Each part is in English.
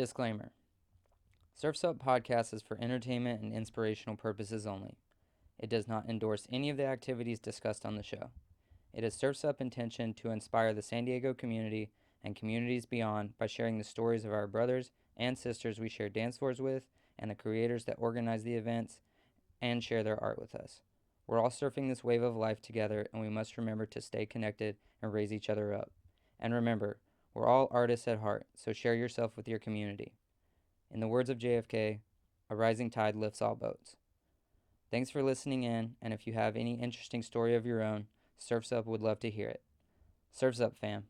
Disclaimer. Surf's Up podcast is for entertainment and inspirational purposes only. It does not endorse any of the activities discussed on the show. It is Surf's Up intention to inspire the San Diego community and communities beyond by sharing the stories of our brothers and sisters we share dance floors with and the creators that organize the events and share their art with us. We're all surfing this wave of life together, and we must remember to stay connected and raise each other up. And remember, we're all artists at heart, so share yourself with your community. In the words of JFK, a rising tide lifts all boats. Thanks for listening in, and if you have any interesting story of your own, Surf's Up would love to hear it. Surf's Up, fam.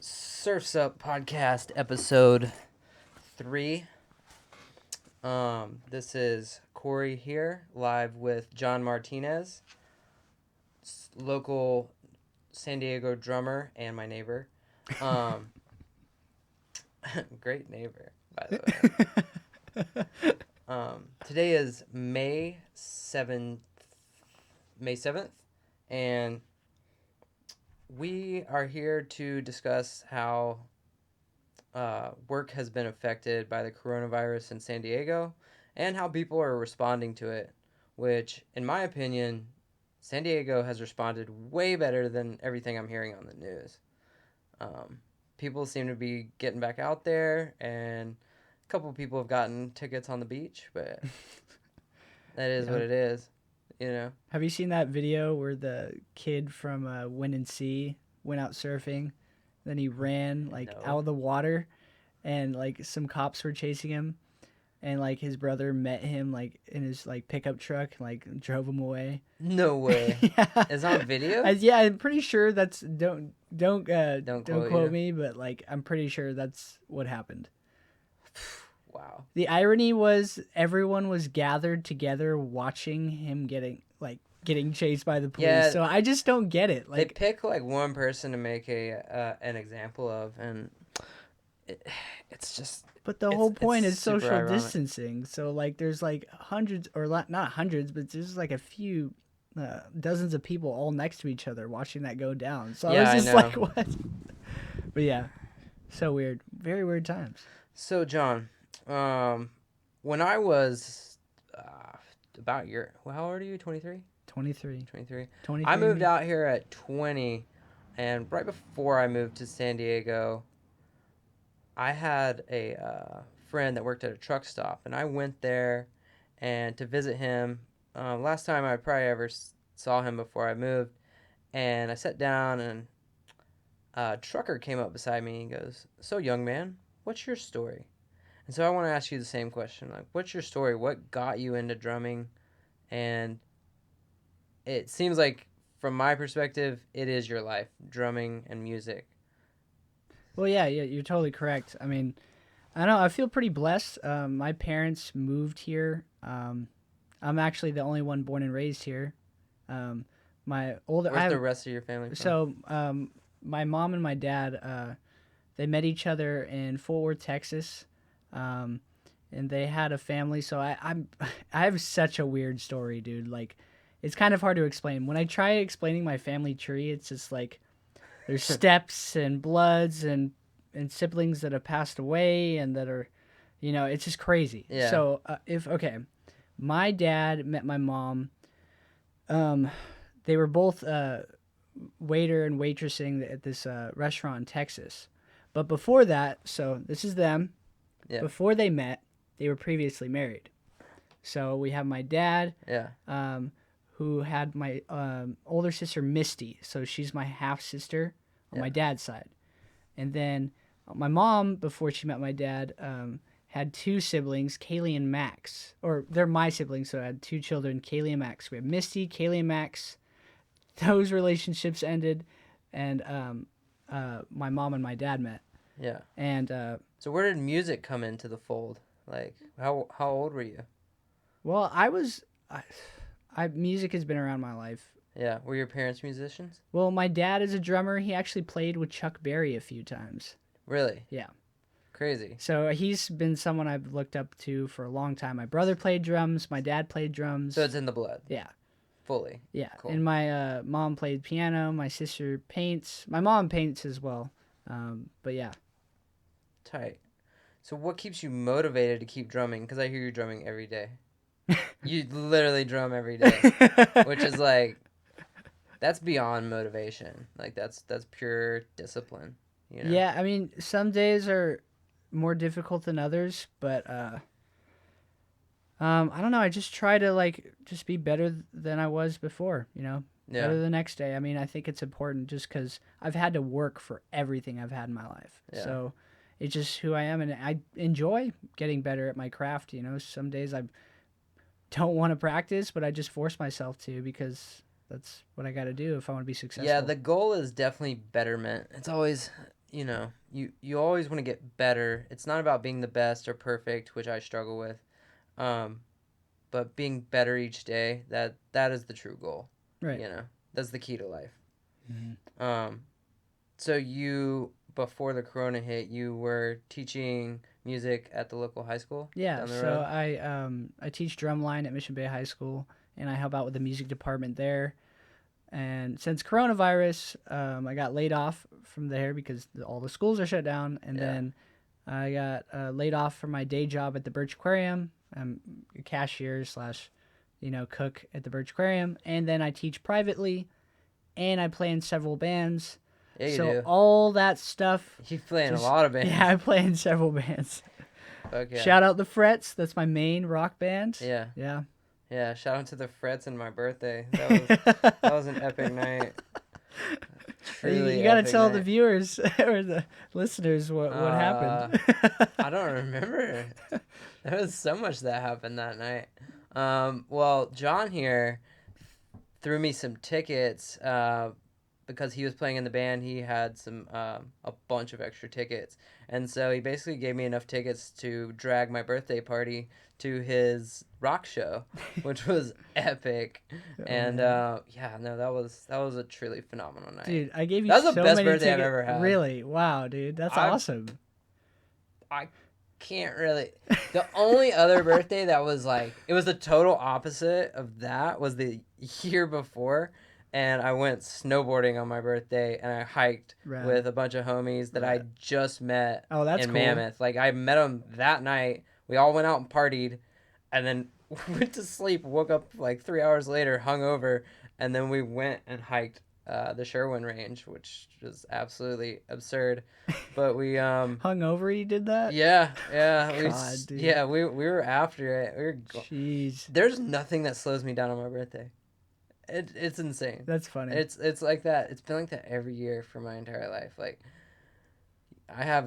Surf's Up podcast episode 3. This is Corey here, live with John Martinez, local San Diego drummer and my neighbor. Great neighbor, by the way. Today is May 7th, and we are here to discuss how work has been affected by the coronavirus in San Diego and how people are responding to it, which, in my opinion, San Diego has responded way better than everything I'm hearing on the news. People seem to be getting back out there, and a couple of people have gotten tickets on the beach, but that is what it is, you know? Have you seen that video where the kid from Wind and Sea went out surfing, then he ran out of the water, and some cops were chasing him, and his brother met him in his pickup truck and drove him away? No way. Yeah. It's on video? Yeah, I'm pretty sure that's don't quote you. me, but I'm pretty sure that's what happened. Wow. The irony was everyone was gathered together watching him getting chased by the police. Yeah, so I just don't get it. They pick one person to make an example of, and it's just. But the whole point is social ironic. distancing. So there's hundreds, or not hundreds, but there's a few dozens of people all next to each other watching that go down. So yeah, I was just what? But yeah, so weird, very weird times. So John, when I was about how old are you? 23. 23. 23. I moved out here at 20, and right before I moved to San Diego, I had a friend that worked at a truck stop, and I went there and to visit him. Last time I probably ever saw him before I moved, and I sat down, and a trucker came up beside me and he goes, "So, young man, what's your story?" And so I want to ask you the same question. What's your story? What got you into drumming? And it seems like, from my perspective, it is your life, drumming and music. Well, yeah, you're totally correct. I mean, I don't know, I feel pretty blessed. My parents moved here. I'm actually the only one born and raised here. Where's the rest of your family from? So, my mom and my dad, they met each other in Fort Worth, Texas, and they had a family. So I have such a weird story, dude. It's kind of hard to explain. When I try explaining my family tree, it's just there's steps and bloods and siblings that have passed away and that are, it's just crazy. Yeah. So my dad met my mom. They were both waiter and waitressing at this restaurant in Texas. But before that, so this is them. Yeah. Before they met, they were previously married. So we have my dad. Yeah. Who had my older sister Misty, so she's my half sister on my dad's side, and then my mom, before she met my dad, had two siblings, Kaylee and Max, or they're my siblings, so I had two children, Kaylee and Max. We have Misty, Kaylee, and Max. Those relationships ended, and my mom and my dad met. Yeah. And so where did music come into the fold? How old were you? Well, music has been around my life. Yeah. Were your parents musicians? Well, my dad is a drummer. He actually played with Chuck Berry a few times. Really? Yeah. Crazy. So he's been someone I've looked up to for a long time. My brother played drums. My dad played drums. So it's in the blood. Yeah. Fully. Yeah. Cool. And my mom played piano. My sister paints. My mom paints as well. But yeah. Tight. So what keeps you motivated to keep drumming? Because I hear you drumming every day. You literally drum every day, which is like, that's beyond motivation. Like that's pure discipline. You know? Yeah. I mean, some days are more difficult than others, but I don't know. I just try to like just be better than I was before. You know, Yeah. better the next day. I mean, I think it's important just because I've had to work for everything I've had in my life. Yeah. So it's just who I am, and I enjoy getting better at my craft. You know, some days I don't want to practice, but I just force myself to because that's what I got to do if I want to be successful. Yeah, the goal is definitely betterment. It's always, you know, you always want to get better. It's not about being the best or perfect, which I struggle with, but being better each day. That is the true goal. Right. You know, that's the key to life. Mm-hmm. So you, before the corona hit, you were teaching music at the local high school. Yeah. Down the So road? I teach drumline at Mission Bay High School, and I help out with the music department there. And since coronavirus, I got laid off from there because all the schools are shut down. And Yeah. then I got laid off from my day job at the Birch Aquarium. I'm a cashier slash, cook at the Birch Aquarium. And then I teach privately, and I play in several bands. Yeah, you so do. all that stuff. You play in a lot of bands. Yeah, I play in several bands. Okay. Shout out the Frets. That's my main rock band. Yeah. Yeah. Yeah, shout out to the Frets and my birthday. That was an epic night. Truly you got to epic tell night. the viewers or the listeners what happened. I don't remember. There was so much that happened that night. Well, John here threw me some tickets because he was playing in the band. He had a bunch of extra tickets, and so he basically gave me enough tickets to drag my birthday party to his rock show, which was epic. And that was a truly phenomenal night. Dude, I gave you that was so the best many birthday I've tickets. ever had. Really? Wow, dude, that's awesome. I can't really. The only other birthday that was like, it was the total opposite of that was the year before. And I went snowboarding on my birthday, and I hiked with a bunch of homies that I just met that's in cool. Mammoth. Like, I met them that night. We all went out and partied, and then went to sleep, woke up like 3 hours later, hungover, and then we went and hiked the Sherwin Range, which was absolutely absurd. But we hungover, you did that? Yeah. God, dude. Yeah, we were after it. Jeez. There's nothing that slows me down on my birthday. It's insane. That's funny. It's like that. It's been like that every year for my entire life. Like, I have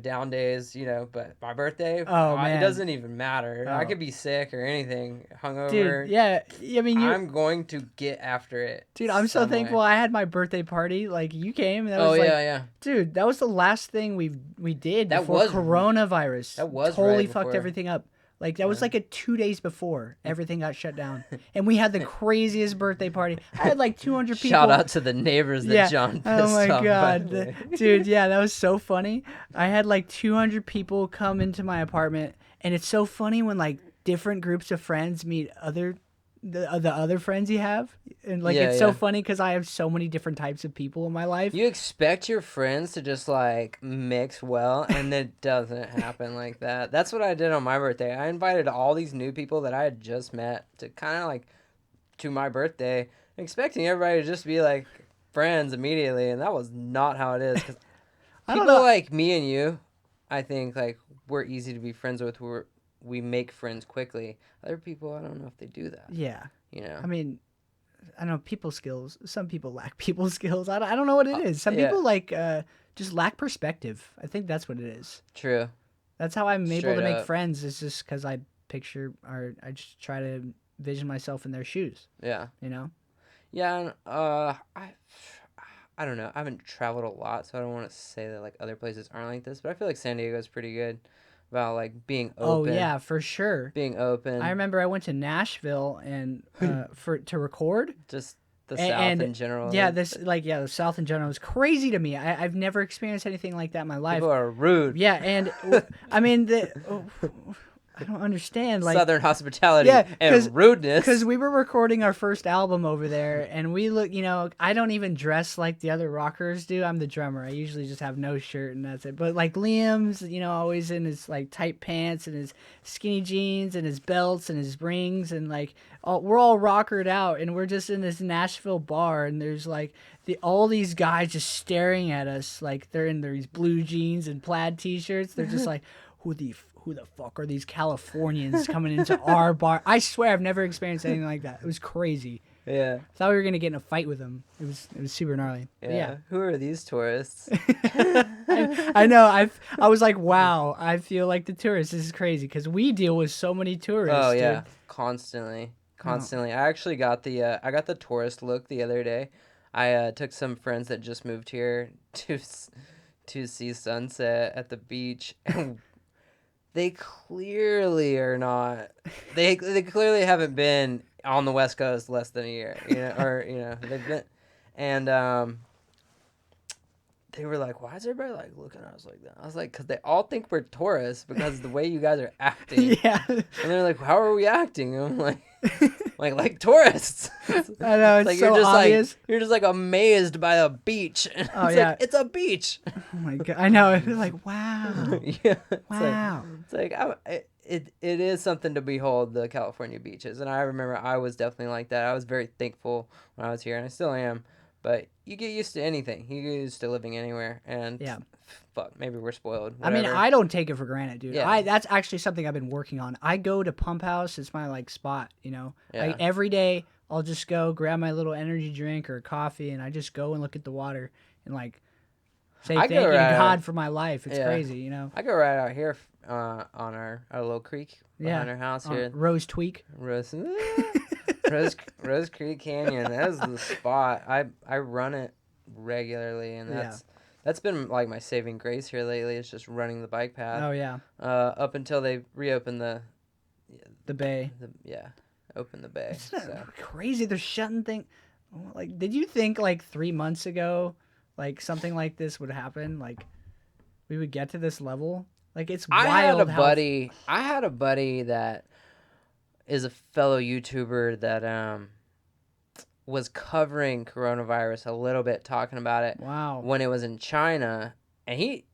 down days, but my birthday, man, it doesn't even matter. Oh. I could be sick or anything, hungover. Dude, yeah. I mean, I'm going to get after it. Dude, I'm so thankful I had my birthday party. Like, you came. And that was yeah. Dude, that was the last thing we did That before was coronavirus. That was totally right fucked before. everything up. Like, that was like 2 days before everything got shut down. And we had the craziest birthday party. I had like 200 people. Shout out to the neighbors that John pissed Oh my off, God. Dude, yeah, that was so funny. I had like 200 people come into my apartment. And it's so funny when like different groups of friends meet the other friends you have, and like it's so funny because I have so many different types of people in my life. You expect your friends to just like mix well, and it doesn't happen like that. That's what I did on my birthday. I invited all these new people that I had just met to kind of like to my birthday, expecting everybody to just be like friends immediately, and that was not how it is. 'Cause people like me and you, I think like we're easy to be friends with. We make friends quickly. Other people, I don't know if they do that. Yeah. I mean, I don't know, people skills. Some people lack people skills. I don't know what it is. Some people like just lack perspective. I think that's what it is. True. That's how I'm able to Straight make up. friends. Is just because I just try to envision myself in their shoes. Yeah. Yeah, and I don't know. I haven't traveled a lot, so I don't want to say that like other places aren't like this, but I feel like San Diego is pretty good about like being open. Oh yeah, for sure. Being open. I remember I went to Nashville and to record. Just The South in general. Yeah, the South in general is crazy to me. I've never experienced anything like that in my life. People are rude. Yeah, and I mean, I don't understand. Like, Southern hospitality yeah, and rudeness. Because we were recording our first album over there, and we look, I don't even dress like the other rockers do. I'm the drummer. I usually just have no shirt and that's it. But like Liam's, always in his like tight pants and his skinny jeans and his belts and his rings, and like we're all rockered out, and we're just in this Nashville bar, and there's like all these guys just staring at us like they're in these blue jeans and plaid t-shirts. They're just like, who the fuck are these Californians coming into our bar? I swear I've never experienced anything like that. It was crazy. Yeah. I thought we were gonna get in a fight with them. It was super gnarly. Yeah. Who are these tourists? I know. I was like, wow. I feel like the tourists. This is crazy because we deal with so many tourists. Oh yeah, dude. constantly. I actually got the tourist look the other day. I took some friends that just moved here to see sunset at the beach, and they clearly are not. They clearly haven't been on the West Coast less than a year, they've been, and they were like, "Why is everybody like looking at us like that?" I was like, "Cause they all think we're tourists because of the way you guys are acting." Yeah. And they're like, "How are we acting?" And I'm like tourists. I know, it's like so you're just obvious. you're just like amazed by a beach. Oh, It's yeah. like, it's a beach. Oh my god. I know. It's like, wow. Yeah. Wow. It is something to behold, the California beaches, and I remember I was definitely like that. I was very thankful when I was here, and I still am. But you get used to anything. You get used to living anywhere, and Yeah. fuck, maybe we're spoiled. I mean, Whatever. I don't take it for granted, dude. Yeah. That's actually something I've been working on. I go to Pump House. It's my like spot, Yeah. Like every day I'll just go grab my little energy drink or coffee, and I just go and look at the water and like say thank you to God for my life. It's crazy, I go right out here on our little creek behind our house here. Rose Tweak. Rose Creek Canyon. That is the spot. I run it regularly, and that's been like my saving grace here lately. It's just running the bike path. Oh yeah. Up until they reopen the bay. Open the bay. Isn't that crazy? They're shutting things. Like, did you think like 3 months ago, like something like this would happen? Like, we would get to this level? Like, it's wild. I had a buddy that is a fellow YouTuber that was covering coronavirus a little bit, talking about it. Wow. When it was in China, and we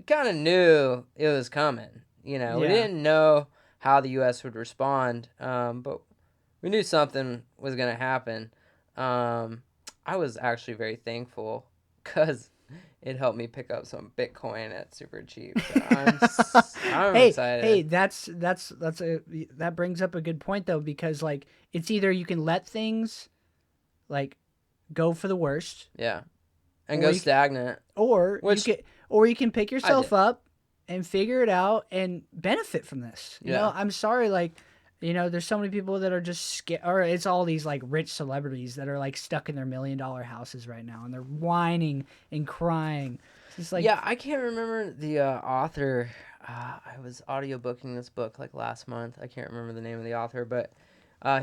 kind of knew it was coming. We didn't know how the U.S. would respond, but we knew something was gonna happen. I was actually very thankful because it helped me pick up some Bitcoin at super cheap. So I'm excited. Hey, that brings up a good point though, because like it's either you can let things like go for the worst, and go stagnant, or you can pick yourself up and figure it out and benefit from this. You know, I'm sorry, like, there's so many people that are just scared, or it's all these like rich celebrities that are like stuck in their $1 million houses right now, and they're whining and crying. It's just like, I can't remember the author. I was audiobooking this book like last month. I can't remember the name of the author, but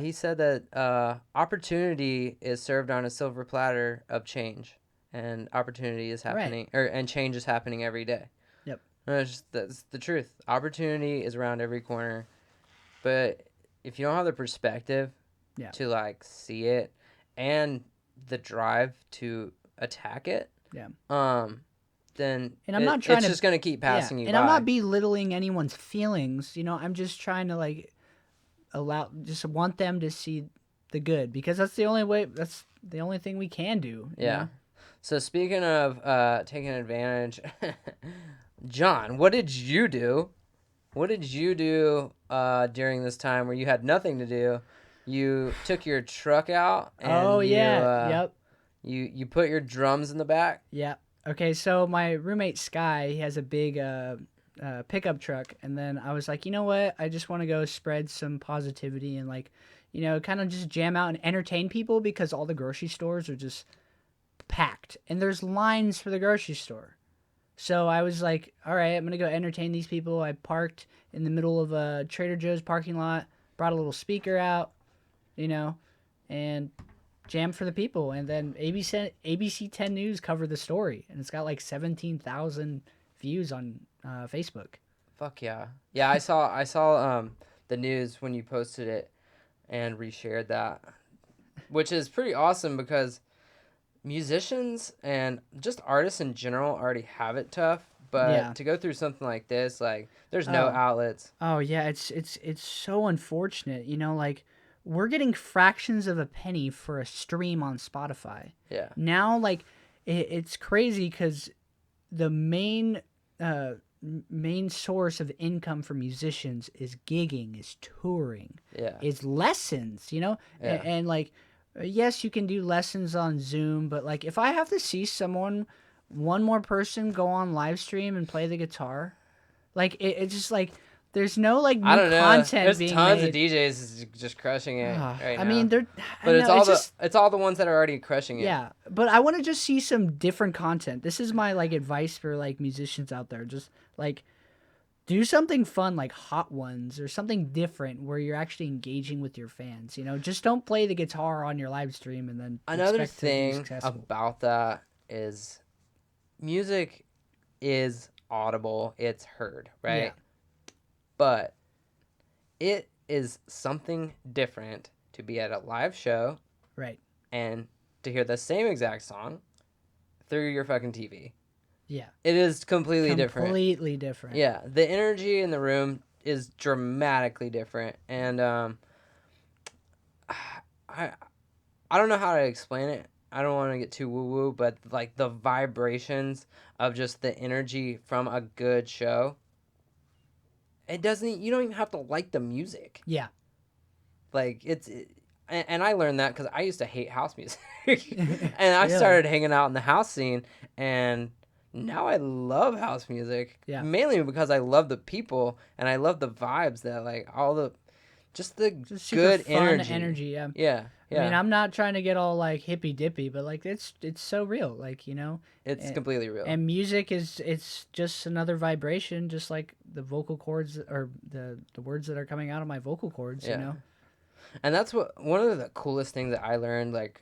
he said that opportunity is served on a silver platter of change, and opportunity is happening, and change is happening every day. Yep. That's the truth. Opportunity is around every corner, but if you don't have the perspective to like see it and the drive to attack it, then it's just gonna keep passing you by. And I'm not belittling anyone's feelings. I'm just trying to like want them to see the good, because that's the only way. That's the only thing we can do. You know? So speaking of taking advantage, John, what did you do? What did you do during this time where you had nothing to do? You took your truck out and you put your drums in the back? Yeah. Okay, so my roommate Sky, he has a big pickup truck, and then I was like, you know what? I just want to go spread some positivity and like, kind of just jam out and entertain people, because all the grocery stores are just packed and there's lines for the grocery store. So I was like, all right, I'm going to go entertain these people. I parked in the middle of a Trader Joe's parking lot, brought a little speaker out, and Jam for the People, and then ABC 10 News covered the story, and it's got like 17,000 views on Facebook. Fuck yeah. Yeah, I saw the news when you posted it and reshared that, which is pretty awesome because musicians and just artists in general already have it tough, but Yeah. to go through something like this, like there's no Oh. outlets. Oh yeah, it's so unfortunate. Like we're getting fractions of a penny for a stream on Spotify. Yeah. Now, like it's crazy because the uh, main source of income for musicians is gigging, is touring, Yeah. is lessons. Yeah. And like yes, you can do lessons on Zoom, but like if I have to see one more person go on live stream and play the guitar, like it's just like there's no like I new don't know. content There's being tons made. of DJs just crushing it right I now. mean, But it's know, all just it's all the ones that are already crushing it. yeah. But I want to just see some different content. This is my like advice for like musicians out there. Just like do something fun like Hot Ones or something different where you're actually engaging with your fans. Just don't play the guitar on your live stream and then Another expect to be thing successful. about that is music is audible, it's heard, right? Yeah. But it is something different to be at a live show Right. and to hear the same exact song through your fucking TV. Yeah. It is completely different. Completely different. Yeah, the energy in the room is dramatically different, and I don't know how to explain it. I don't want to get too woo woo, but like the vibrations of just the energy from a good show. You don't even have to like the music. Yeah. Like and I learned that because I used to hate house music, and I Really? started hanging out in the house scene, and now I love house music. Yeah. Mainly because I love the people and I love the vibes that like all the just super good fun energy. Yeah. Yeah. I mean, I'm not trying to get all like hippy dippy, but like it's so real, like it's and, completely real. And music it's just another vibration, just like the vocal cords or the words that are coming out of my vocal cords. Yeah. And that's one of the coolest things that I learned, like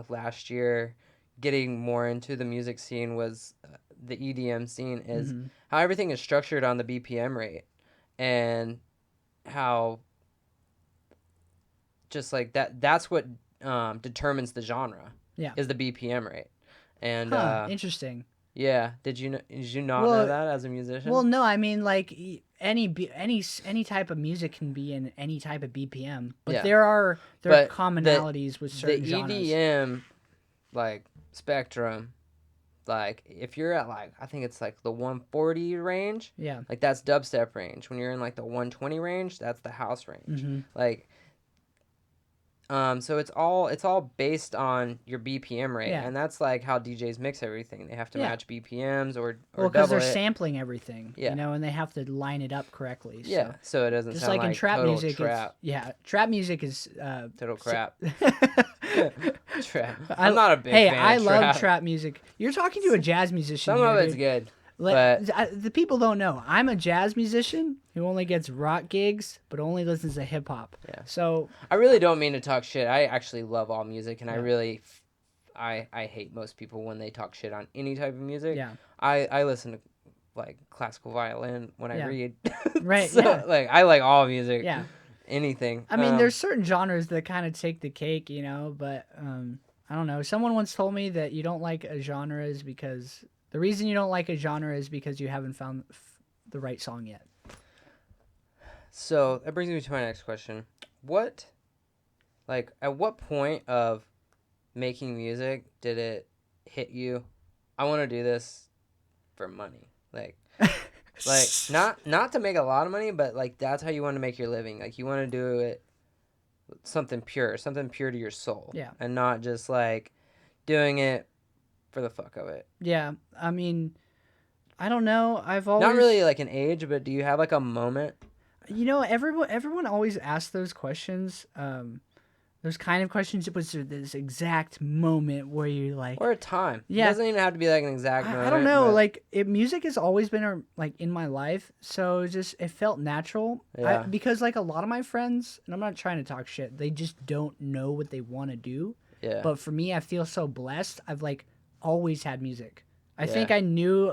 last year, getting more into the music scene was the EDM scene is how everything is structured on the BPM rate, and how just like that's what determines the genre. Yeah. Is the BPM rate. And interesting. Yeah, did you not know that as a musician? Well, no, I mean like any type of music can be in any type of BPM, but there are commonalities with certain genres. The EDM like spectrum, like if you're at like I think it's like the 140 range, like that's dubstep range. When you're in like the 120 range, that's the house range. Like so it's all based on your BPM rate, and that's like how DJs mix everything. They have to match BPMs or because they're sampling everything, Yeah. And they have to line it up correctly. Yeah, so it doesn't just sound like in trap total music. Trap. Trap music is Total crap. Trap. I'm not a big fan I of love trap music. You're talking to a jazz musician. Some of it's good. But the people don't know. I'm a jazz musician who only gets rock gigs, but only listens to hip hop. Yeah. So I really don't mean to talk shit. I actually love all music, and I hate most people when they talk shit on any type of music. Yeah. I listen to like classical violin when I read. Right. So, like I like all music. Yeah. Anything. I mean, there's certain genres that kind of take the cake, but I don't know. Someone once told me that you don't like a genre is because the reason you don't like a genre is because you haven't found the right song yet. So that brings me to my next question. At what point of making music did it hit you? I want to do this for money. Like not to make a lot of money, but like that's how you want to make your living. Like you want to do it something pure to your soul. Yeah. And not just like doing it for the fuck of it. Yeah, I mean, I don't know. I've always not really like an age, but do you have like a moment? Everyone always asks those questions. Those kind of questions. It was this exact moment where you like, or a time. Yeah, it doesn't even have to be like an exact moment. I don't know. But... Like, music has always been like in my life, so it felt natural. Yeah. Because like a lot of my friends, and I'm not trying to talk shit, they just don't know what they want to do. Yeah. But for me, I feel so blessed. I've like always had music. I Yeah. think I knew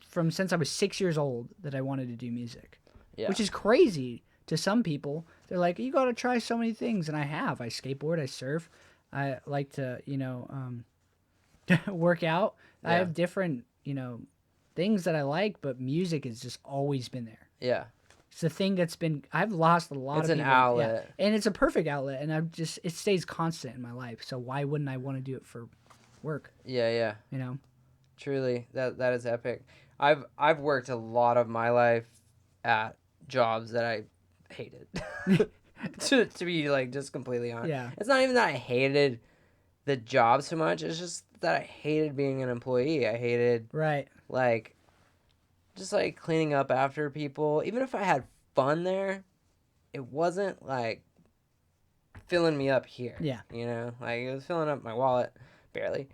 from since I was 6 years old that I wanted to do music, Yeah. which is crazy to some people. They're like, you got to try so many things. And I have. I skateboard, I surf. I like to, work out. I Yeah. have different, things that I like, but music has just always been there. Yeah. It's the thing that's been. I've lost a lot It's of an people. outlet. Yeah, and it's a perfect outlet, and it stays constant in my life. So why wouldn't I want to do it for work? Yeah. Yeah. You know. Truly, that is epic. I've worked a lot of my life at jobs that I hated. to be like just completely honest. Yeah. It's not even that I hated the job so much. It's just that I hated being an employee. I hated Right. like just like cleaning up after people. Even if I had fun there, it wasn't like filling me up here. Yeah. You know, like it was filling up my wallet barely.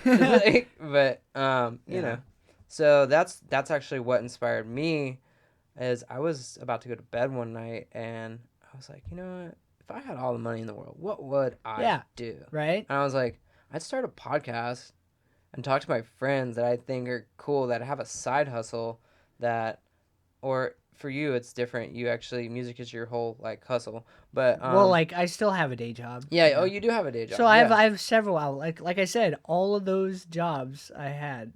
Like, but you know. So that's actually what inspired me is I was about to go to bed one night and I was like, you know what? If I had all the money in the world, what would I do? Right. And I was like, I'd start a podcast and talk to my friends that I think are cool that have a side hustle that, or for you it's different. You actually music is your whole like hustle. But Well, like I still have a day job. yeah. Oh, you do have a day job. So I have several outlets. Like I said, all of those jobs I had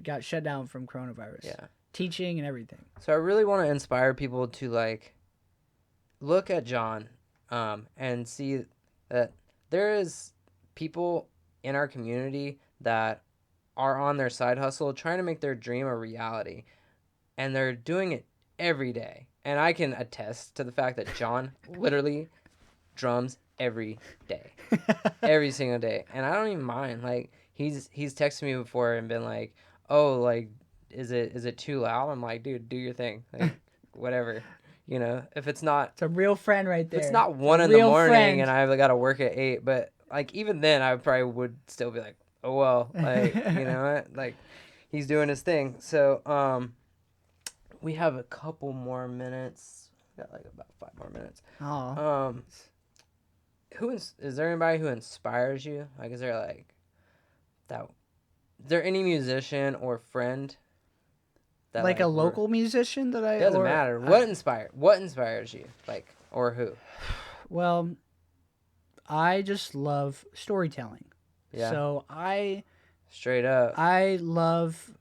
got shut down from coronavirus. Yeah. Teaching and everything. So I really want to inspire people to like look at John, and see that there is people in our community that are on their side hustle trying to make their dream a reality, and they're doing it every day. And I can attest to the fact that John literally drums every day, every single day, and I don't even mind. Like he's texted me before and been like, "Oh, like is it too loud?" I'm like, "Dude, do your thing, like whatever." You know, if it's not, It's a real friend right there. if it's not 1 in the morning and I've got to work at 8, but like even then I probably would still be like, oh well, like you know what, like he's doing his thing. So we have a couple more minutes. We got like about 5 more minutes. Oh. Is there anybody who inspires you? Like, is there like that? Is there any musician or friend that Like a local musician that I doesn't matter what inspires you, like, or who? Well, I just love storytelling. Yeah. So Straight up. I love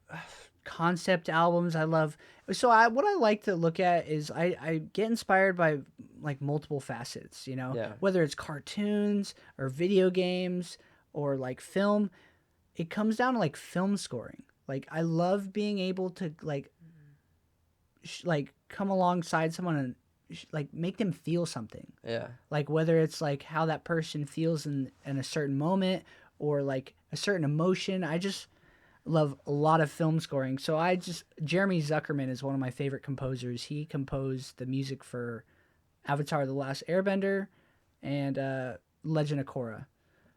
concept albums. What I like to look at is I get inspired by like multiple facets, you know, whether it's cartoons or video games or like film. It comes down to like film scoring. Like I love being able to like come alongside someone and like make them feel something. Yeah. Like whether it's like how that person feels in a certain moment or like a certain emotion. I just love a lot of film scoring. So Jeremy Zuckerman is one of my favorite composers. He composed the music for Avatar: The Last Airbender and Legend of Korra.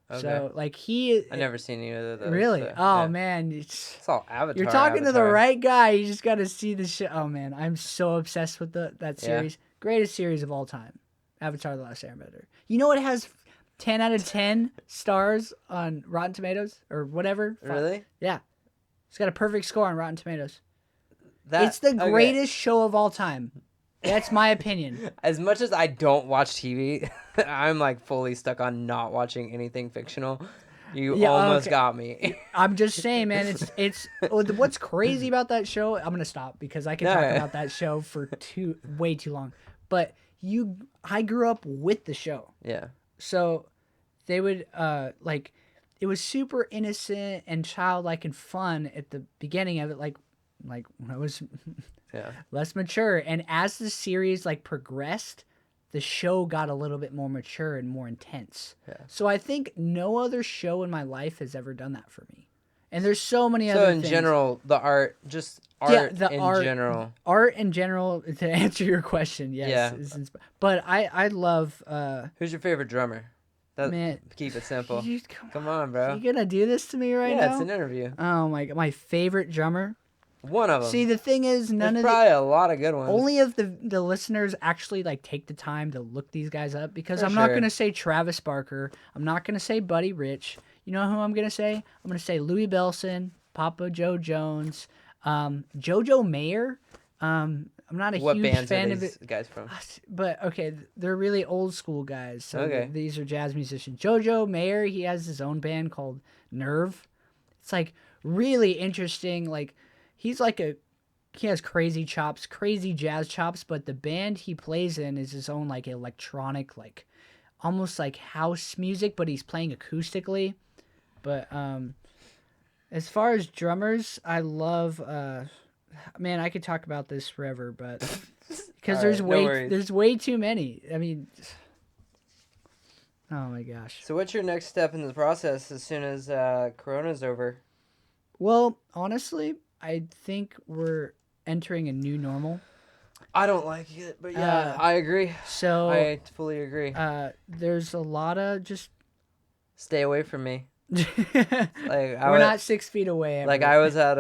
Okay. So like I've never seen either of those. Really? So, oh man, it's all Avatar. You're talking to the right guy. You just got to see the shit. Oh man, I'm so obsessed with that series. Yeah. Greatest series of all time, Avatar: The Last Airbender. You know it has 10 out of 10 stars on Rotten Tomatoes or whatever. Really? Yeah, it's got a perfect score on Rotten Tomatoes. It's the greatest show of all time. That's my opinion. As much as I don't watch TV, I'm like fully stuck on not watching anything fictional. You almost got me. I'm just saying, man. It's what's crazy about that show. I'm gonna stop because I can talk about that show for way too long. But I grew up with the show. Yeah. So they would it was super innocent and childlike and fun at the beginning of it, like when I was less mature. And as the series like progressed, the show got a little bit more mature and more intense. Yeah. So I think no other show in my life has ever done that for me. And there's so many other things. So in general, the art, general. Art in general, to answer your question, yes. Yeah. But I love... Who's your favorite drummer? Man, keep it simple. Come on, bro. You gonna do this to me right now? Yeah, it's an interview. Oh my God. My favorite drummer? One of them. See, the thing is, There's probably a lot of good ones. only if the listeners actually like take the time to look these guys up, because For I'm not sure. gonna say Travis Barker, I'm not gonna say Buddy Rich. You know who I'm gonna say? I'm gonna say Louis Belson, Papa Joe Jones, JoJo Mayer. I'm not a What huge bands fan are of these it, guys from? but okay, they're really old school guys. So Okay. these are jazz musicians. JoJo Mayer, he has his own band called Nerve. It's like really interesting. Like he's like he has crazy chops, crazy jazz chops, but the band he plays in is his own like electronic, like almost like house music, but he's playing acoustically. But as far as drummers, I love man, I could talk about this forever, but because there's way too many. I mean, oh my gosh. So what's your next step in the process as soon as Corona's over? Well, honestly, I think we're entering a new normal. I don't like it, but yeah, I agree. So I fully agree. there's a lot of just Stay away from me. we're not 6 feet away. Ever. Like I was at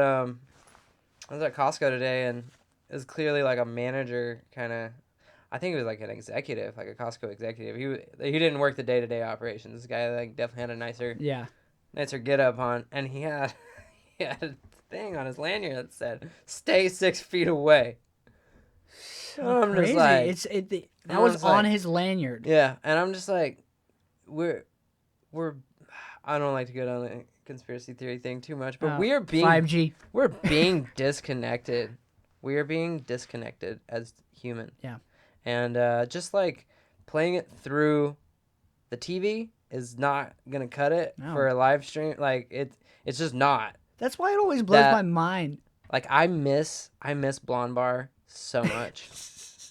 Costco today, and it was clearly like a manager kind of. I think it was like an executive, like a Costco executive. He didn't work the day-to-day operations. This guy like definitely had a nicer get up on, and he had a thing on his lanyard that said "Stay 6 feet away." So I'm crazy. just like, that was on his lanyard. Yeah, and I'm just like, we're. I don't like to go down the conspiracy theory thing too much, but we are being 5G. We're being disconnected. We are being disconnected as humans. Yeah. And just like playing it through the TV is not gonna cut it for a live stream. Like it's just not. That's why it always blows my mind. Like I miss Blonde Bar so much.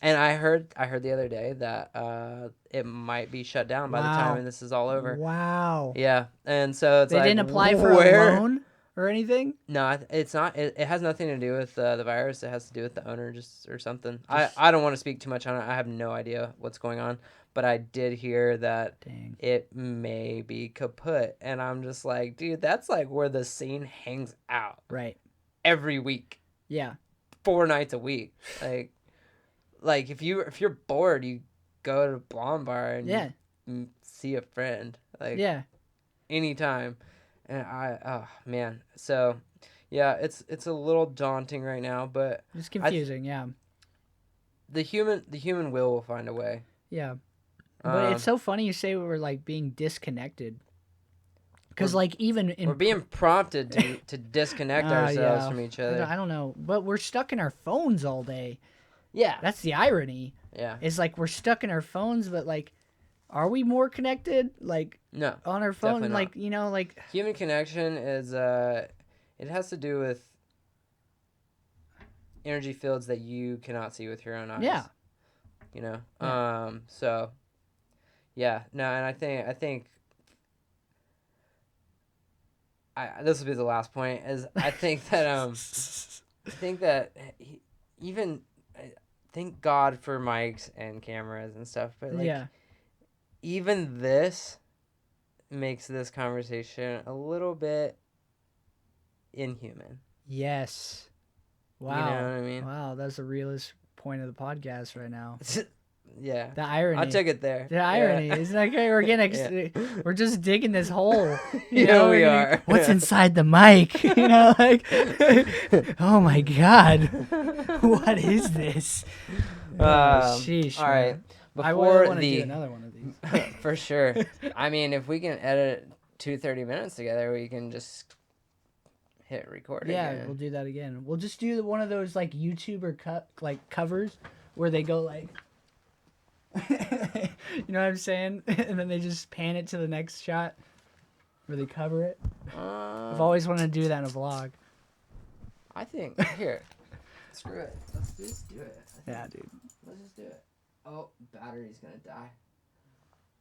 And I heard the other day that it might be shut down by the time this is all over. Wow. Yeah, and so it's they like, didn't apply for a loan or anything. No, it's not. It has nothing to do with the virus. It has to do with the owner, or something. I don't want to speak too much on it. I have no idea what's going on, but I did hear that it may be kaput, and I'm just like, dude, that's like where the scene hangs out. Right. Every week. Yeah. 4 nights a week. Like if you're bored, you go to Blonde Bar and you see a friend. Like anytime. And oh man. So yeah, it's a little daunting right now, but it's confusing, The human will find a way. Yeah. But it's so funny you say we're like being disconnected. Because like even we're being prompted to disconnect ourselves from each other. I don't know, but we're stuck in our phones all day. Yeah. That's the irony. Yeah. It's like we're stuck in our phones, but like, are we more connected? Like, no, on our phone? Like, you know, like. Human connection is, it has to do with energy fields that you cannot see with your own eyes. Yeah. You know? Yeah. So, yeah. No, and I think this will be the last point, is I think that, thank God for mics and cameras and stuff, but like, even this makes this conversation a little bit inhuman. Yes. Wow. You know what I mean? Wow, that's the realest point of the podcast right now. Yeah. The irony. I took it there. The irony. It's like, hey, we're getting we're just digging this hole. You yeah, know, we are. What's inside the mic? You know, like, oh my God, what is this? Sheesh. All right. I want to do another one of these. For sure. I mean, if we can edit 30 minutes together, we can just hit record again. Yeah, we'll do that again. We'll just do one of those like YouTuber covers where they go like, you know what I'm saying? And then they just pan it to the next shot where they cover it. I've always wanted to do that in a vlog. I think, here, screw it. Let's just do it. Yeah, dude. Let's just do it. Oh, battery's gonna die.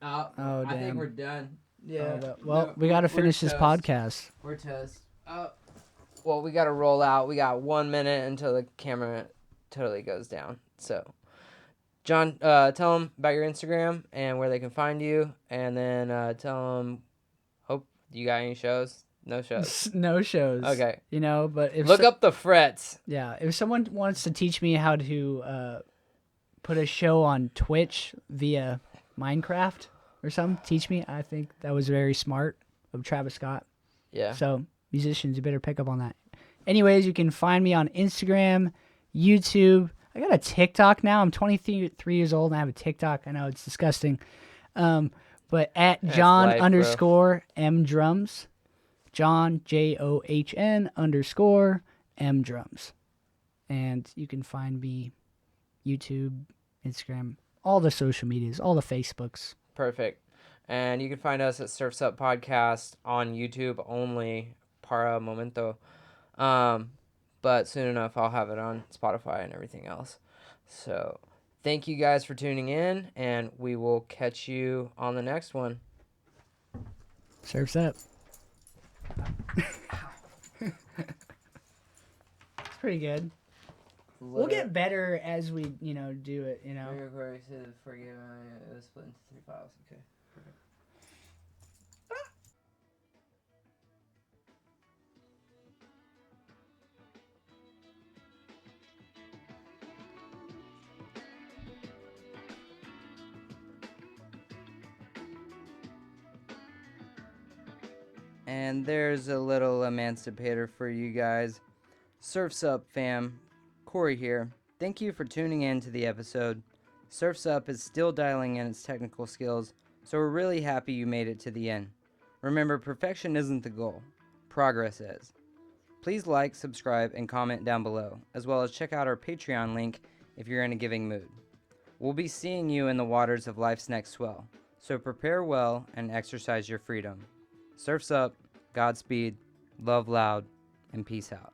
Oh, damn. I think we're done. Yeah. We got to finish this podcast. We're toast. Well, we got to roll out. We got 1 minute until the camera totally goes down. So, John, tell them about your Instagram and where they can find you, and then tell them, hope you got any shows No shows. No shows. Okay. You know, but if Look up the frets. yeah, if someone wants to teach me how to put a show on Twitch via Minecraft or something, teach me. I think that was very smart of Travis Scott. Yeah. So musicians, you better pick up on that. Anyways, you can find me on Instagram, YouTube. I got a TikTok now. I'm 23 years old and I have a TikTok. I know it's disgusting. But at That's John life, _ M drums. John JOHN _ M drums. And you can find me YouTube, Instagram, all the social medias, all the Facebooks. Perfect. And you can find us at Surfs Up Podcast on YouTube only, para momento. But soon enough, I'll have it on Spotify and everything else. So thank you guys for tuning in, and we will catch you on the next one. Surfs Up. It's pretty good. We'll get better as we, do it, Forgive it was split into 3 files. Okay. Perfect. And there's a little emancipator for you guys. Surfs Up, fam. Corey here. Thank you for tuning in to the episode. Surfs Up is still dialing in its technical skills, so we're really happy you made it to the end. Remember, perfection isn't the goal. Progress is. Please like, subscribe, and comment down below, as well as check out our Patreon link if you're in a giving mood. We'll be seeing you in the waters of life's next swell, so prepare well and exercise your freedom. Surfs Up, Godspeed, love loud, and peace out.